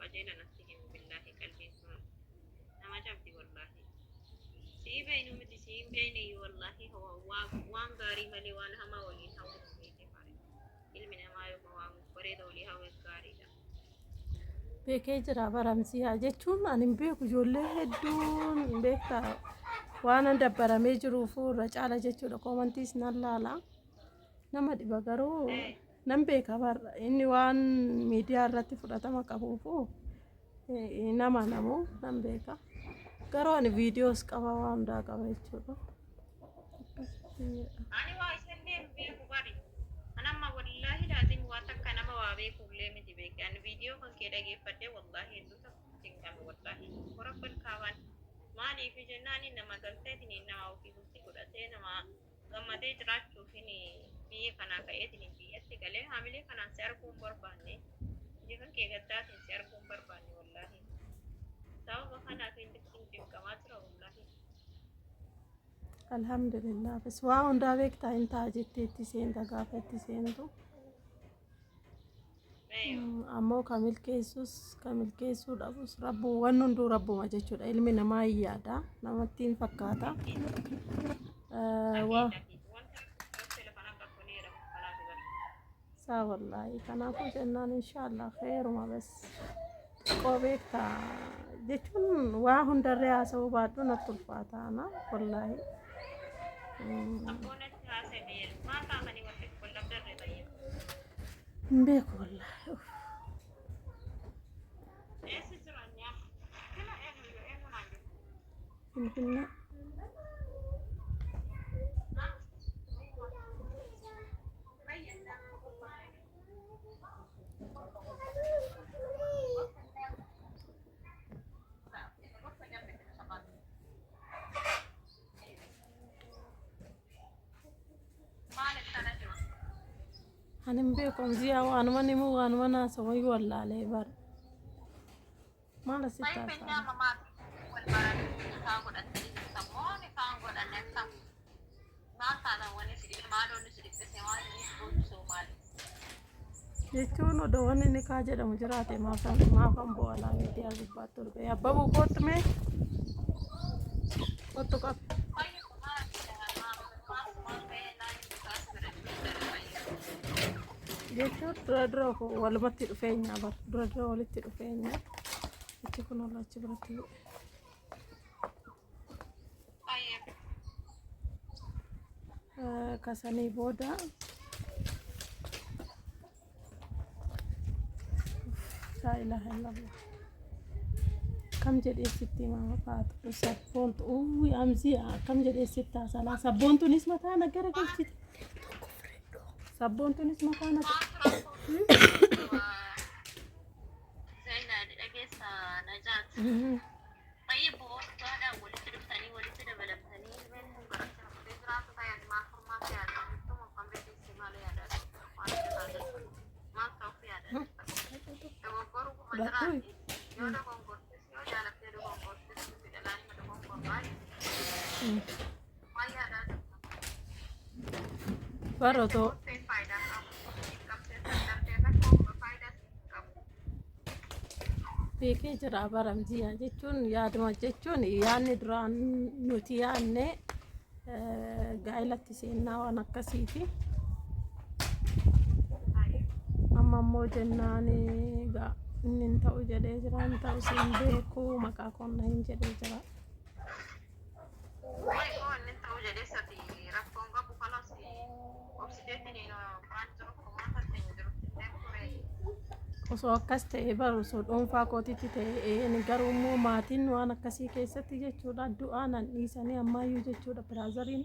قجيل نفسهم بالله قلبي نما جبدي والله سي بينو متي سي بيني والله هو وان غاري ملي وان هما ولين هاو سميتي فاري علمنا ما يوم وان بريد ولي هاو غاري دا beekee jira baramsiyaa jechuun ani hin beeku ijoollee hedduun hin beektaa waan an dabbaramee jiruufu irra caala jechuudha koomantiis nan laala nama dhiba garuu nan beeka barra inni waan miidiyaa irratti fudhatama qabuufu nama namu nan beeka garuu ani viidiyoos qaba waan hundaa qaba jechuudha. ani waa isinne beeku bari anamma wallahi laatin waa takka nama waa beeku illee miti beeki ani viidiyoo kan kee dhageeffadhe wallahi hedduu takka tingame wallahi korabbal kaaban maaliif jennaani nama galteetiin nama ofii bulti godhatee nama gammadee jiraachuufin biyya kanaa ka'eetiin biyyatti galee haamilee kanaan si arguun barbaanne biyya kan kee gaddaatiin si arguun barbaanne wallahi sababa kanaaf hin dinqamaa jira wallahi. alhamdulillah bas waa hundaa beektaa hin ta'a jetteetti seenta gaafa itti seentu ammoo kamilkeessuu dhabus rabbu waan hunduu rabbuma jechuudha ilmi namaa hin yaada namatti hin fakkaata waa saa wallaahi kanaafuu jennaan inshaallah khayruma bas xiqqoo beektaa jechuun waa hundarree haasa'uu baadhu natti ulfaataana wallaahi. Beeku wallahi finfinne anin beekom ziyaa waanuma nimu waanuma naasawayyuu wallaalee bara maal asitti haasa'a jechuun odoo wanni inni kaa jedhamu jiraate maafan bu'aalaa miidiyaa gubbaatti ol ba'e abbabuu kootu mee kottu qabe jechuun dura walumatti dhufeenya bar dura walitti dhufeenya achi kun olla achi biratti kasanii booda laa ilaaha illallah kam jedhee sitti mama faatu sabboontu amsii kam jedhee sitti haasalaa sabboontunis mataa nagara galchite sabboontunis mataa nagara طيب هذا ولد ثاني ولد بلد ثاني من قرأت بزرعة طيب ما فرما في هذا ثم قام بالسماء هذا ما توفي هذا لو قروا مدرسة يودا كونكورس يودا لكتير كونكورس في الآن مدرسة كونكورس ما هذا برضو beekee jira baramsiyaa jechuun yaaduma jechuun yaadni duraan nuti yaadne gaa'ilatti seennaa waan akkasiiti amma immoo jennaan inni hin ta'u jedhee jira hin ta'u siin beeku maqaa konna hin jedhee jira osoo akkas ta'e baru osoo dhuunfaa kootitti ta'e garuu immoo maatiin waan akkasii keessatti jechuudha du'aa nan dhiisanii ammayyuu jechuudha biraazariin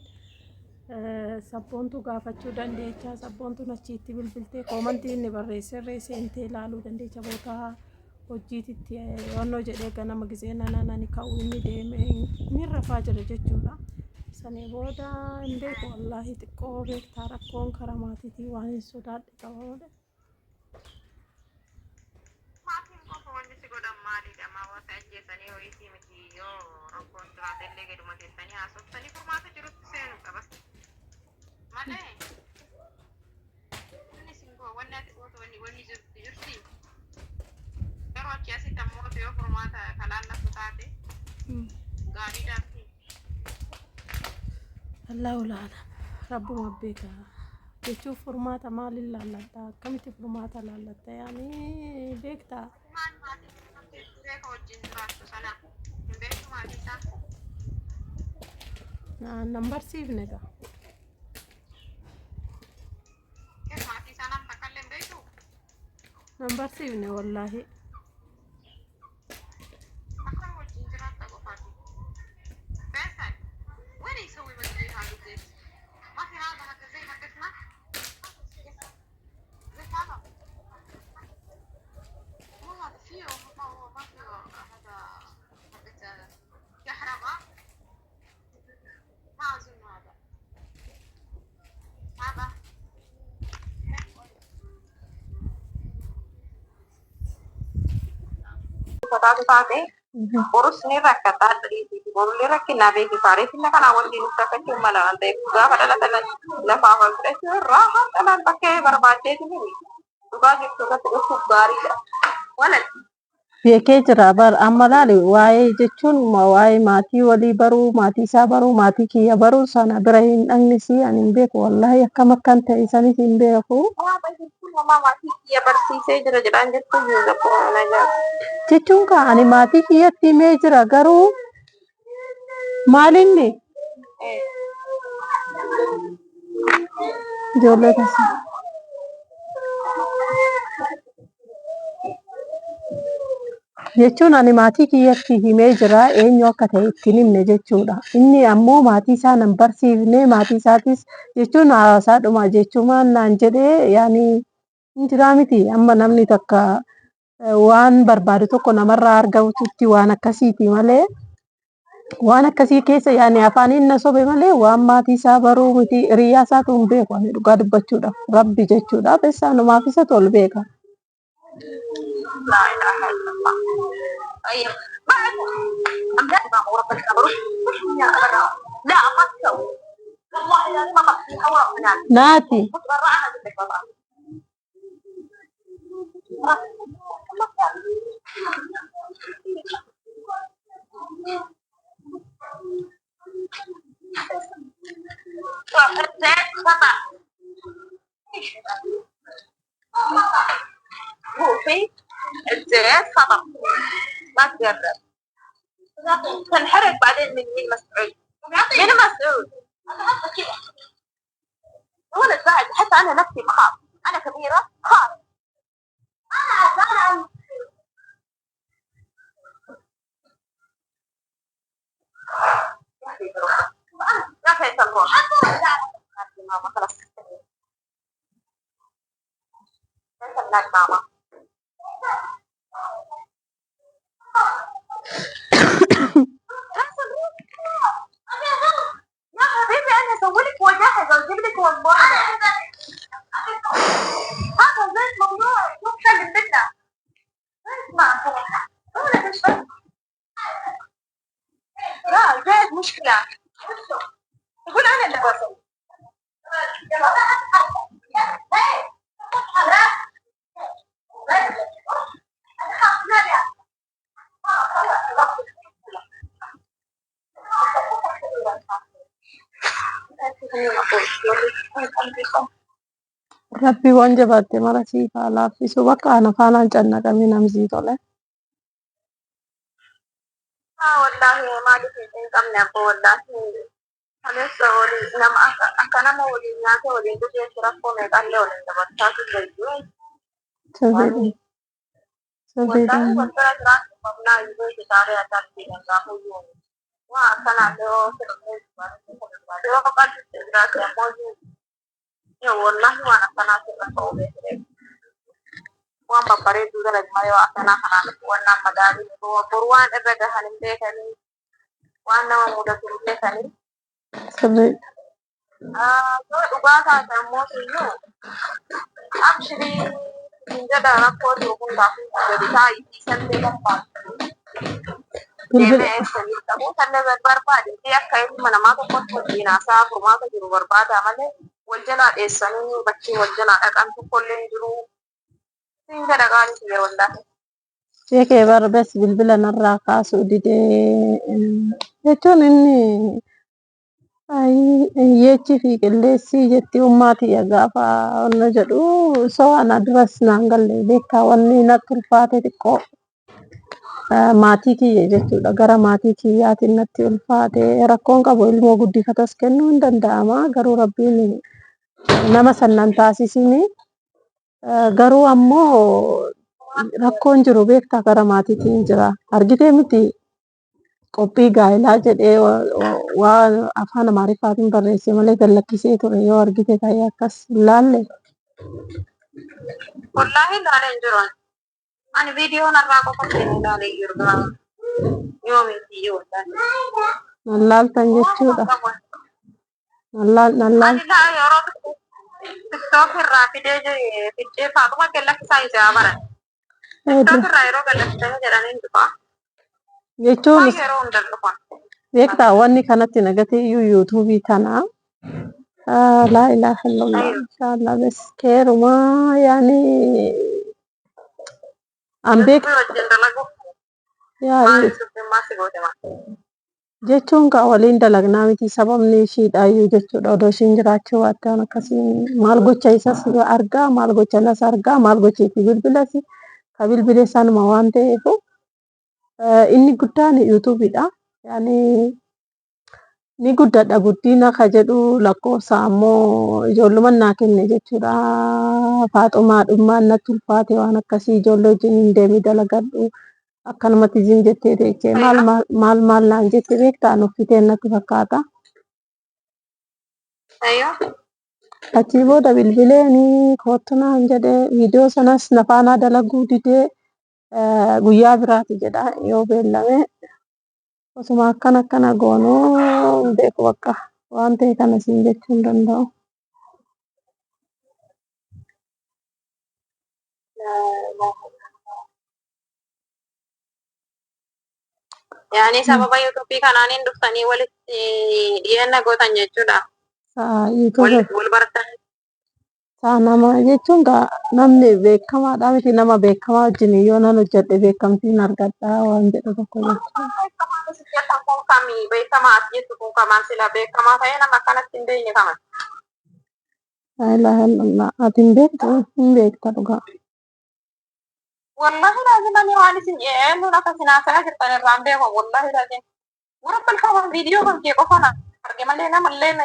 sabboontu gaafachuu dandeecha sabboontu achiitti bilbiltee koomantii inni barreesserree seentee ilaaluu dandeecha bootaa hojiititti wannoo jedhee ganama gisee nananani ka'uu inni deeme inni rafaa jira jechuudha sanii booda hin beeku wallaahi xiqqoo beektaa rakkoon karaa maatiitii waan hin sodaadhe qaba malee. الله أعلم. ربما بك تشوف فرماتها ما لله كم فرماتها لا يعني بيكتا maan maatiin namtee duree ka wajjin jiraattu sana hin beektu maatii isaa نمبر سيف نجا kees maatii isaa nam takka illee hin beektu نمبر سيف نه والله akka wajjin jiraatta qofaati beesan وين يسوي مدري هذا الزيت ما في هذا الزيت حقتنا زيت هذا مو هذا فيه ما فيه هذا حقت كهرباء ما أظن هذا Kataatu taate borus ni rakkataa dhaliiti borullee rakkinaa beeki saareefinna kanaa wanti nutti akkachuu mala waan ta'eef gaafa dhalatan lafaa ol fudhachuu irraa haadhalaan bakkee barbaaddeetu ni dhugaa jirtu irratti dhufuuf gaariidha. Walan beekee jira bar amma laali waa'ee jechuun waa'ee maatii walii baruu maatii isaa baruu maatii kiyya baruu sana bira hin dhaqnisi ani hin beeku wallahi akkam akkan ta'e isanis hin beeku waa jechuun namaa maatii kiyya barsiisee jira jedhaan jettu iyyuu gabboo na jaatu. jechuun ka ani maatii kiyyatti himee jira garuu maalinni ijoollee tasa jechuun ani maatii kiyyatti himee jira eenyu akka ta'e ittiin himne jechuudha. Inni ammoo maatii isaa nan barsiifne maatii isaatis jechuun haasaadhuma jechuumaan naan jedhee yaani hin jiraa miti amma namni takka waan barbaadu tokko namarraa argamutti waan akkasiiti malee waan akkasii keessa yaani afaaniin na sobe malee waan maatii isaa baruu miti hiriyaa isaatu hin beeku ani dhugaa dubbachuudhaaf rabbi jechuudhaaf isaanumaaf isa tolu beeka. لا إله إلا الله. طيب بعد أملاك ما هو رب الكبر مش يا أبدا لا ما تسوي والله لازم أطلع في هواء هناك Naati برا أنا بدك برا الزيت خطأ هو في الزيت خطأ ما تجرب تنحرق بعدين من مين مسعود من مسعود ولد بعد حتى انا نفسي بخاف انا كبيره خاف يا فيصل روح ماما خلاص فيصل لا ماما يا حبيبي انا اسوي لك وجهز واجيب لك والله هذا زيت ممنوع شوف شغل بدنا اسمع ولا تشرب لا زيت مشكلة تقول انا اللي بسوي rabbi waan jabaatte mara siifaa laaffisu bakka ana faanaan cannaqame namsii tole. والله ما لي كم نبغى والله أنا سوري نما أنا ما ولي ناس ولي تجي أشرف فوق قال لي ولي تبغى تاكل جيجي Sabiidhaan. والله Sabiidhaan. والله ترى قبنا يجي كتاري أتاك في نجاح يوم وأنا له سلمي لو قد تدرس موجود يا والله وأنا كنا سلمي waan babbareedduu dalagmaa yoo akkanaa kanaan wannaan madaalii boru waan irra gahan hin beekanii waan nama mudatu hin beekanii Sabiidhaan. yoo dhugaa taate ammoo iyyuu abshirii hin jedha rakkoo jiru kun taafii gadi taa'ii sallee barbaadu deemee eessanii dhabuu sallee barbaade akka ilma namaa tokkotti wajjin haasaa furmaata jiru barbaada malee wal jalaa dheessanii bakkee wal jalaa dhaqan tokkollee hin jiru. Singa dhaqaanis yeroo hundaa. Sheekee barbes bilbila narraa kaasuu didee jechuun inni Iyyeechii fi qilleensii jetti ummati gaafa onna jedhu osoo ana duras naan galle beektaa wanni natti ulfaate xiqqoo maatii kiyya jechuudha. Gara maatii kiyyaatiin natti ulfaate rakkoon qabu ilmoo guddifatas kennuu hin danda'ama. Garuu rabbiin nama sannan taasisini. Garuu ammoo rakkoon jiru beektaa gara maatiitiin jira. Argitee miti qophii gaa'elaa jedhee waan afaan Amaariffaatiin barreesse malee gallakkisee ture yoo argite ta'ee akkas laalle. Wallaahi ilaaleen jiran. Ani viidiyoo narraa qofa ittiin ilaalee jiru dura. Yoomitti yoo ilaalle. Nan laaltan jechuudha. Nan laal. Ani yeroo TikTok irraa fidee faatuma gallakkisaa isaa baran. TikTok irraa yeroo gallakkisanii jedhanii dhufa. Jechuun Yeroo hundan dhufan. beektaa wanni kanatti nagatee iyyuu yuutuubii tanaa laa ilaaha illallah inshaallah bes keerumaa yaani an beek jechuun kaa waliin dalagnaa miti sababni ishiidha iyyuu jechuudha odoo ishiin jiraachuu baattaan akkasiin maal gocha isas argaa maal gocha nas argaa maal gocheetti bilbilas ka bilbile sanuma waan ta'eefu inni guddaan yuutuubiidha. Yaani ni guddadha guddina ka jedhu lakkoofsa ammoo ijoolluman naa kenne jechuudha. Faaxumaadhummaan natti ulfaate waan akkasii ijoollee wajjin hin deemi dalagadhu akkanumatti zim jettee teechee maal naan jette beektaa nuffiteen natti fakkaata. Achii booda bilbileeni kootu naan jedhee viidiyoo sanas nafaanaa dalaguu didee guyyaa biraati jedha yoo beellame. Osuma akkana goonuu beeku bakka waan ta'e kana siin jechuu hin danda'u. Yaani sababa yuutuubii kanaaniin dhuftanii walitti dhiyeenya gootan jechuudha. Wal baratan. Nama jechuun namni beekamaadha miti nama beekamaa wajjin yoo nan hojjedhe beekamtiin argadha waan jedhu tokko jechuudha. Beekamaa jettu kun kamaan sila beekamaa ta'ee nama akkanatti hin beekne kaman. Laa ilaaha illallah ati hin beektu hin beekta dhugaa. Wallahi laazimanii waan isin eenyuun akka sinaasaa jirtan irraan beeku wallahi laazim. Warra balfaa viidiyoo kan kee qofaan arge malee namallee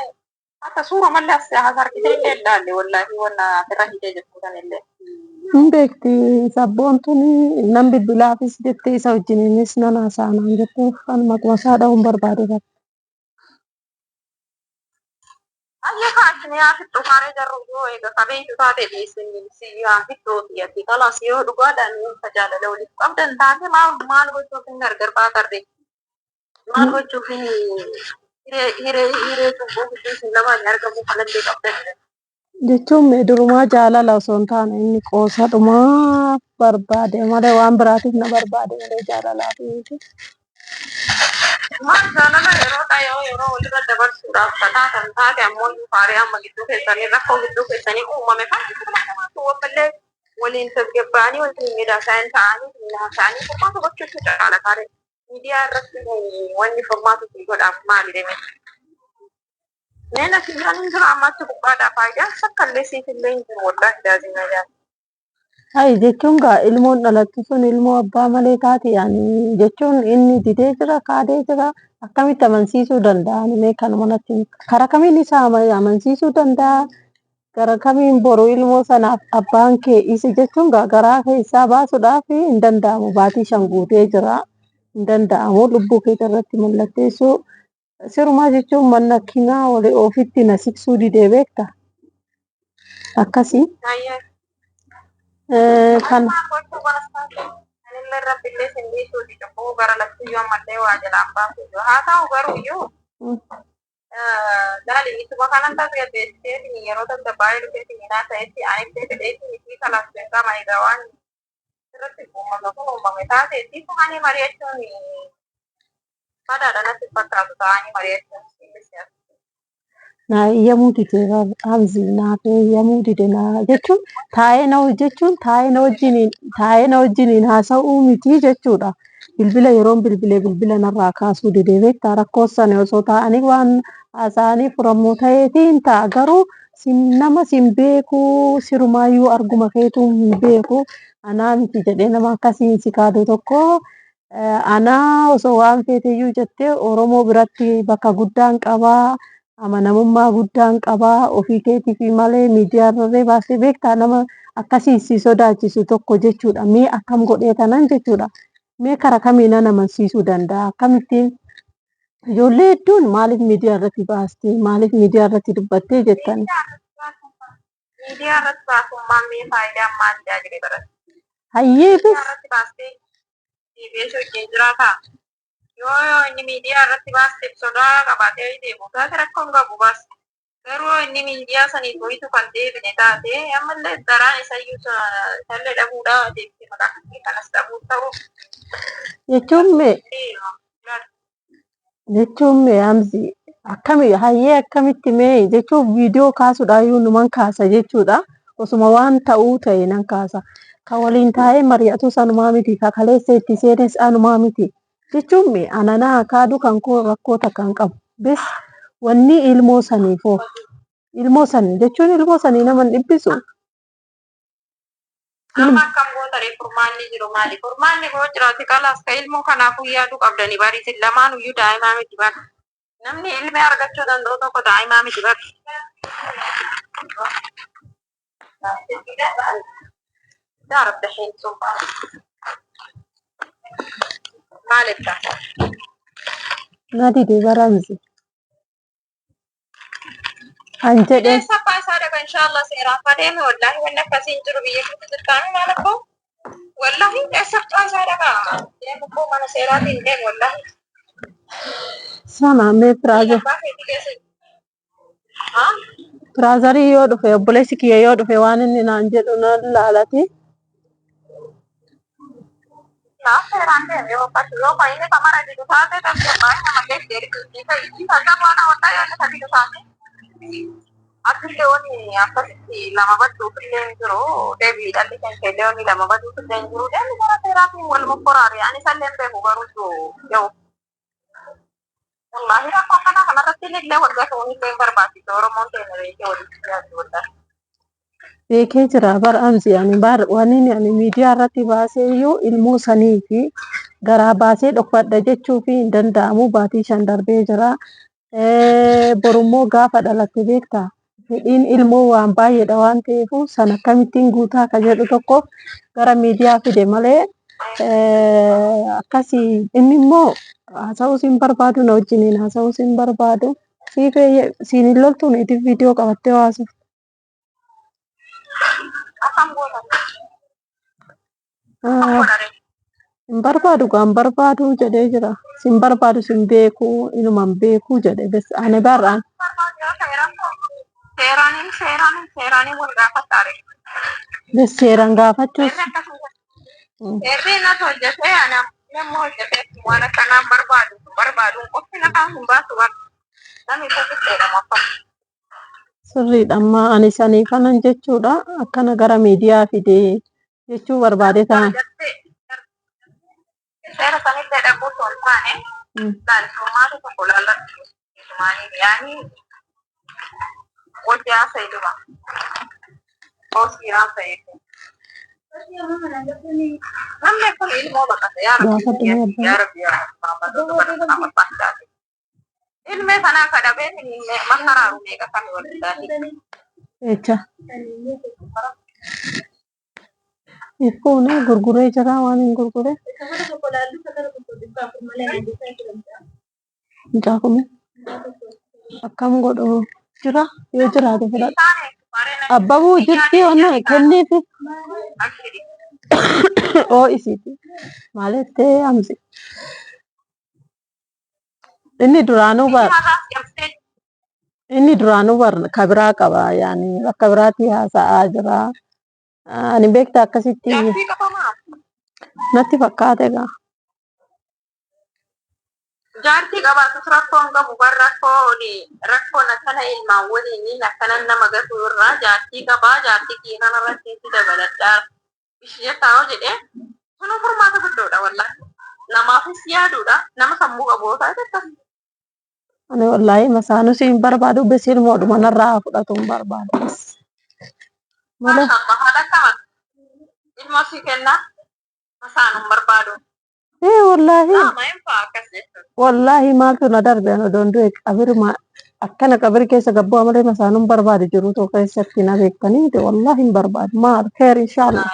akka suura malee as harkitee illee ilaalle wallahi wanna irra hidhee jirtu kan illee. Hin beekti sabboontuun nan bilbilaafis jettee isa wajjiniinis nan haasa'anaan jettee kan maquma isaa dha'uun barbaade irratti. Ayya kaasni yaa fixxu kaaree jarru yoo eega qabeetu taate dhiyeessin yaa fixxooti ati kalas yoo dhugaadhaan tajaajila waliif qabdan taate maal gochuuf hin gargar baatarre maal gochuuf hiree tubboo gidduu isin lamaan argamu kanallee qabdan. Jechuun durumaa jaalala osoo hin taane inni qoosadhumaa barbaade malee waan biraatiif na barbaade malee jaalalaaf miti. Maal jaalala yeroo walirra dabarsuudhaaf taatan taate ammoo faaree amma gidduu keessanii rakkoo gidduu keessanii uumame fakkii wabballee waliin tasgabbaanii waliin midhaasaan ta'anii haasa'anii furmaata gochuutu caala kaare miidiyaa irratti wanni furmaatu godhaaf maali deeme. Nena filan jira ammatti gubbaadhaa faayidaan sakkaallee siifillee hin jiru wallahi daazina yaala. Hai jechuun gaa ilmoon dhalattu sun ilmoo abbaa malee taate yaani jechuun inni didee jira kaadee jira akkamitti amansiisuu danda'an mee kanuma natti karaa kamiin isaa amansiisuu danda'a gara kamiin boru ilmoo sanaaf abbaan kee isa jechuun gaa garaa keessaa baasuudhaaf hin danda'amu baatii shan guutee jira hin danda'amu lubbuu kee irratti mallatteessuu sirumaa jechuun manna kinaa walii ofitti na siqsuu didee beekta akkasii. Kan rabbiillee sindiisuuti cubbuu gara laftiyyoon mallee waa jalaan baasuudha haa ta'u garuu iyyuu daali ituma kanan tasgabbeessiteetiin yeroo tasgabbaa'ee dhufeetiin hinaa ta'etti aniftee fedheetiin fi kalaaf beekama egaa waan irratti uumama kun uumame taateetti ta'anii mari'achuun badaadha natti fakkaatu ta'anii mari'achuun siyaasa. Na yemmuu dide abzi naafee yemmuu dide na jechuun taa'ee na wajjiniin haasa'uu miti jechuudha. Bilbila yeroon bilbila narraa kaasuu dide beektaa rakkoo sana osoo taa'anii waan haasa'anii furamuu ta'eetiin ta'a. Garuu nama sin beeku sirumaayyuu arguma keetuu hin beeku. Anaa miti jedhee nama akkasiin si kaadu tokko anaa osoo waan feeteyyuu jettee Oromoo biratti bakka guddaan qabaa. Amanamummaa guddaan qabaa. Ofii keetiif malee miidiyaarra baasee beektaa nama akkasii si sodaachisu tokko jechuudha. Mee akkam godhee tanan jechuudha. Mee karaa kamiin nama amansiisuu danda'a? Akkamittiin ijoollee hedduun maaliif miidiyaa irratti baastee maaliif miidiyaa irratti dubbattee jettan? Miidiyaa irratti baasummaan mee faayidaa maalii jedhee barate? Hayyeefis Miidiyaa irratti baastee TBS wajjin jiraataa? Yoo inni miidiyaa irratti baasteef sodaa qabaatee deemu taate rakkoon qabu baas. Garuu inni miidiyaa sanii to'itu kan deebine taate ammallee daraan isayyuu sallee dhabuudhaa deebisee maqaa kanas dhabuu ta'u. jechuun mee amsi hayyee akkamitti mee jechuun viidiyoo kaasuudhaayyuu numan kaasa jechuudha. Osuma waan ta'uu ta'e nan kaasa. Kan waliin taa'ee mari'atu sanumaa miti. Kan kaleessa itti seenes anumaa miti. Jechuun mee ananaa kaaduu kan koo rakkoota kan qabu. Bes wanni ilmoo saniifoo. Ilmoo sanii jechuun ilmoo sanii naman dhibbisu. Amma akkam gootare furmaanni jiru maali? Furmaanni koo jiraate kalaas ka ilmoo kanaafuu yaaduu qabdanii bariisin lamaanuyyuu daa'imaa miti bari. Namni ilmee argachuu danda'u tokko daa'imaa miti bari. Daarabda sheen sumpaa. Maalidha? Nadi de baramsi. Anjedhe. Saffaa isaa dhaga inshaallah seeraan fadeeme wallaahi wanni akkasiin jiru biyya keessa jirtaanii maal akkoo? Wallaahi saffaa isaa dhaga. Deemu koo mana seeraatiin deemu wallaahi. Sana mee piraazarii yoo dhufe obboleessi kiyya yoo dhufe waan inni naan jedhu nan laalati. Seeraan deeme yoo fayyine kamara jiru taate tasgabbaa'ee namallee deebisuu fi isaa waan hawwataa yoo inni tabiitu taate. Akkillee wani akkasitti lama badduufillee hin jiru. Deebii dhalli kan keellee wani lama badduufillee hin jiru. Deemni gara seeraatiin wal mokkoraari. Ani isallee hin beeku garuu yoo. Wallaahi rakkoo kana kanarratti illee wal gatuun illee hin barbaachisu. Oromoon keenya beekee walitti dhiyaatu wallaahi. Beekee jira baramsi ani miidiyaa irratti baasee iyyuu ilmoo sanii fi garaa baasee dhokfadha jechuu fi hin danda'amu. Baatii 5 darbee jira. Borummoo gaafa dhalatte beektaa fedhiin ilmoo waan baay'eedha waan ta'eef sana akkamittiin guutaa ka jedhu tokko gara miidiyaa fide malee akkasii inni immoo haasa'uus hin barbaadu na wajjiniin haasa'uus hin barbaadu siin hin loltuun itiif viidiyoo qabattee haasofte. Hin barbaadu kan barbaadu jedhee jira. Sin barbaadu sin beeku inuman beeku jedhe bes ane barraan. Seeraanin wal gaafattaare. Bes seeraan gaafachuus. Seerri natti hojjetee namni hojjetee waan akkanaan barbaadu qofti nakaan hin baasu namni tokko jedhamu akka. Sirriidha amma ani sanii kanan jechuudha akkana gara miidiyaa fidee jechuu barbaade ta'a. Seera sanillee dhaquu osoo hin taane laaltummaatu tokko laallatti yaani hojii haasa'iduma. Hojii haasa'iduma. Namni kun ilmoo baqate yaa rabbi ilmee sanaa kadhabee makaraaru meeqa kan walitti Echa. Ifune gurguree jira waan hin gurgure. Jaakume. Akkam godhu jira yoo jiraate fudhadha. Abbabuu jirti onna kenniifi. Oo isiiti. Maalitti amsi. Inni duraanuu kabiraa qaba yaani akka biraatti haasa'aa jira. Ani beektaa akkasitti natti fakkaate egaa. Jaartii qabaatus rakkoon qabu bar rakkoon akkana ilmaan waliin akkanan nama gatu irraa jaartii qabaa jaartii kiinan irratti itti dabaladhaa ishee taa'oo jedhee sunu furmaata guddoodha wallaahi. Namaafis yaaduudha nama sammuu qabootaa jechuudha. Ani wallahi masaanuu siin barbaadu besiin mooduma narraa fudhatuun barbaadu. Malee Mashallah haadha kaman ilmoo sii kennaa masaanuun barbaadu. wallahi Lama hin fa'aa akkas jechuudha. wallahi maaltu na darbe ana doonduu qabiruma akkana qabiri keessa gabbaa malee masaanuun barbaadu jiru tokko keessatti na beektanii wallahi hin barbaadu maal kheer inshaallah.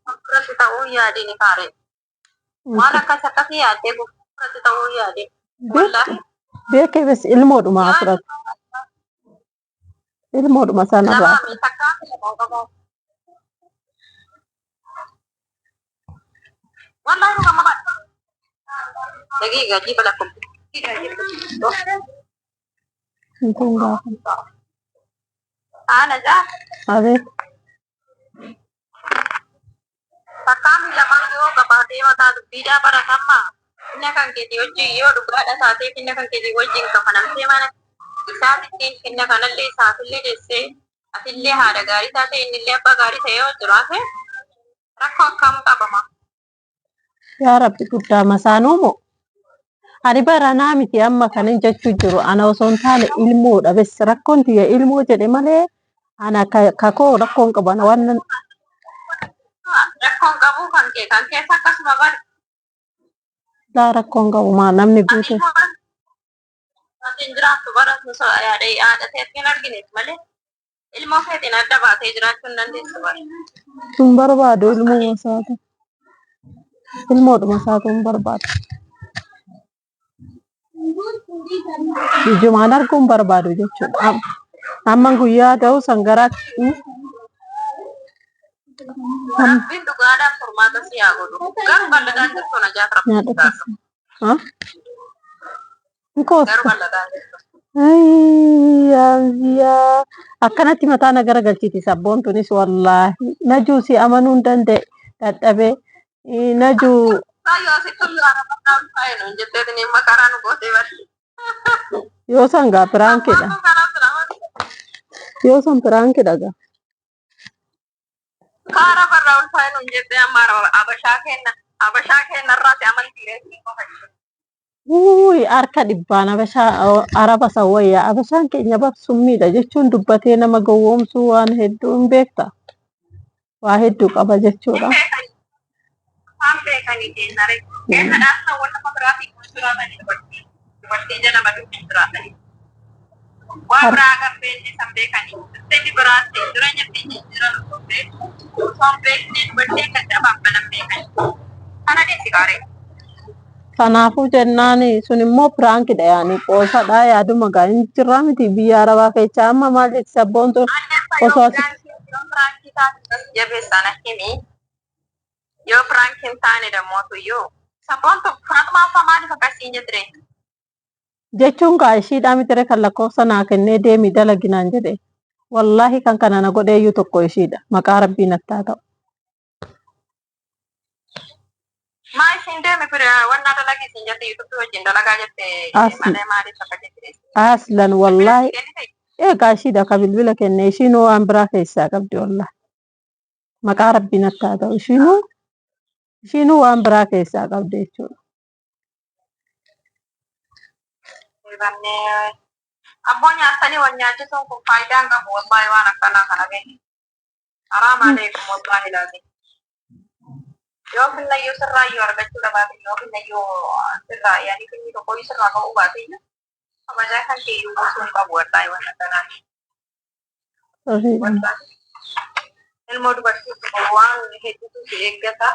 Fuulduratti ta'uu yaadii ni kaare. Waan akkas akkasii yaaddee fuulduratti ta'uu yaadee. Wallahi. Beekee bes ilmoodhuma fudhatu ilmoodhuma sanarraa. Nama miidhagaa filatamu qabu. Wallahi nu gammadaa. Daqiiqa jiba lakkuu. Hintuun gaafa. Haala jaa. Abeet. Fakkaami lamaan yoo gabaatee mataa dubbiidhaa baratammaa. Inni kan keetii wajjin yoo dhugaadha taatee inni kan keetii wajjin kafanamtee mana isaatittiin inni kanallee isaafillee deessee atillee haadha gaarii taate innillee abbaa gaarii ta'ee yoo jiraate rakkoo akkam qabama. Yaa Rabbi guddaa masaanuu moo? Ani baranaa miti amma kanin jechuu jiru ana osoo hin taane ilmoodha bes rakkoon tiyya ilmoo jedhe malee ana kakoo rakkoon qaban waan Rakkoon qabu kan keessa akkasuma bari. laa rakkoon qabu maa namni guute. Ati jiraattu bara yaada teettiin argineef malee ilmoo feetiin adda baatee jiraachuu hin dandeessu bari. Sun barbaadu ilmoo masaatu. Ilmoodhuma isaatu hin barbaadu. Ijumaan arguun barbaadu jechuudha. Amma guyyaa ta'u sangaraatti. Rabbiin dhugaadhaan furmaata si haa godhu. Garuu bal'adaan jirtu na jaata rabbiin taasisu. Garuu bal'adaan jirtu. Yaa akkanatti mataa na garagalchiti sabboon tunis wallaahi najuu si amanuu hin danda'e dadhabee najuu. Yoo si tullu ana bakka ulfaa'e nuun jetteetiin hin makaraa nu gootee bari. Yoo san gaa piraankiidha. Yoo san piraankiidha gaa. Kaara barraa ulfaa'e nuun jettee amma abashaa kennarraati amantii reetii qofa. Harka dhibbaan araba sawwayyaa abashaan keenya barsummiidha jechuun dubbatee nama gowwoomsuu waan hedduu hin beekta. Waa hedduu qaba jechuudha. Waan beekanii kennare. Keessadhaan ta'uu nama biraatii kun jiraatanii dubartii jala baduutti jiraatanii. Waan biraa garbeen isan beekanii. Inni biraatti jireenya keenya jiran dhufee osoo beeknee dubartii kan dhabaaf banan beekanii. Kana deessi gaaree. Kanaafuu jennaan sun immoo piraankiidha yaani qoosadha yaaduma gaa hin jirraa miti biyya arabaa keessaa amma maal jechi sabboon tun osoo Pirankii taasisan jabeessaan himi. Yoo pirankiin taane damootu yoo sabboon tun fudhatumaan fa'aa maaliif akkasiin jettire? jechuun gaa ishiidhaa mitire kan lakkoofsa naa kennee deemi dalaginaan jedhe wallaahi kan kana na godheeyyuu tokko ishiidha maqaa rabbiin attaa ta'u. Maa isin deeme fira wanna dalagi isin jette yuutuubii wajjin dalagaa jette malee maaliif akka jettire? Aslan wallaahi eegaa ishiidha ka bilbila kenne ishiinuu waan biraa keessaa qabdi wallaahi maqaa rabbiin attaa ta'u ishiinuu waan biraa keessaa qabdi jechuudha. Abboon nyaatanii wal nyaachisuun kun faayidaan qabu wallahi waan akkanaa kana beekni. Haraam alaykum wallahi laazim. Yoo finnayyuu sirraayyuu argachuu dhabaate yoo finnayyuu sirraa yaani finni tokko sirraa ka'uu baate kabajaa kan keeyyuu gosuun qabu wallahi waan akkanaa. Ilmoo dubartii tokko waan hedduutu si eeggata.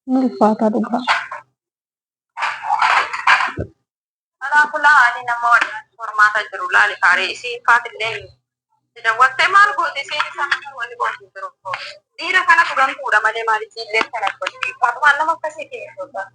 Ulfaata dhugaa. Kanaafuu ani nama waliin hormaata jiru laali kaaree isiin faatillee dawwattee maal goote isheen isaa wali goote jiru. Dhiira kana turantuudha malee maal isiillee kana godhi. Faatumaan nama akkasii keessatti.